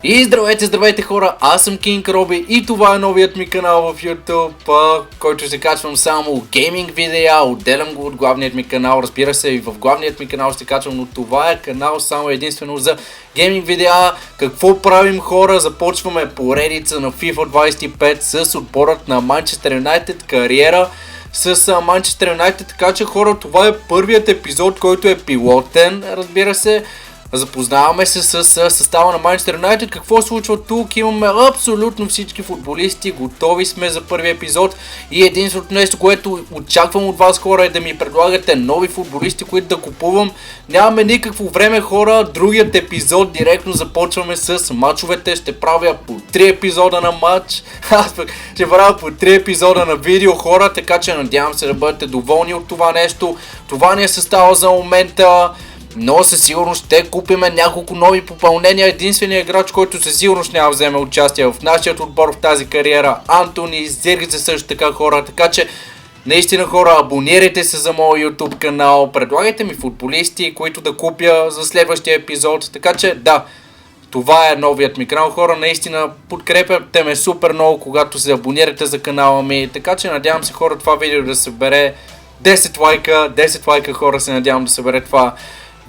И здравейте хора, аз съм Кинг Роби и това е новият ми канал в YouTube, който се качвам само гейминг видеа, отделям го от главният ми канал, разбира се и в главният ми канал ще качвам, но това е канал само единствено за гейминг видеа. Какво правим хора? Започваме поредица на FIFA 25 с отборът на Манчестър Юнайтед, кариера с Манчестър Юнайтед, така че хора, това е първият епизод, който е пилотен, разбира се. Запознаваме се с състава на Манчестър Юнайтед. Какво се случва тук? Имаме абсолютно всички футболисти. Готови сме за първи епизод. И единственото нещо, което очаквам от вас хора, е да ми предлагате нови футболисти, които да купувам. Нямаме никакво време хора. Другият епизод директно започваме с мачовете. Ще правя по 3 епизода на матч. Ще правя по 3 епизода на видео хора. Така че надявам се да бъдете доволни от това нещо. Това ни е състава за момента. Но със сигурност ще купиме няколко нови попълнения. Единственият играч, който със сигурност няма да вземе участие в нашия отбор в тази кариера, Антони Зиргице също така хора. Така че наистина хора, абонирайте се за моя YouTube канал, предлагайте ми футболисти, които да купя за следващия епизод. Така че да, това е новият ми канал хора, наистина подкрепяте ме супер много, когато се абонирате за канала ми. Така че надявам се хора това видео да събере 10 лайка, 10 лайка хора се надявам да събере това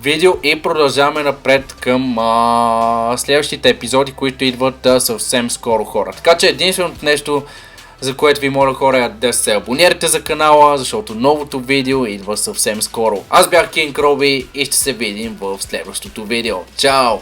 видео и продължаваме напред към следващите епизоди, които идват съвсем скоро хора. Така че единственото нещо, за което ви моля хора, е да се абонирате за канала, защото новото видео идва съвсем скоро. Аз бях Кинг Роби и ще се видим в следващото видео. Чао!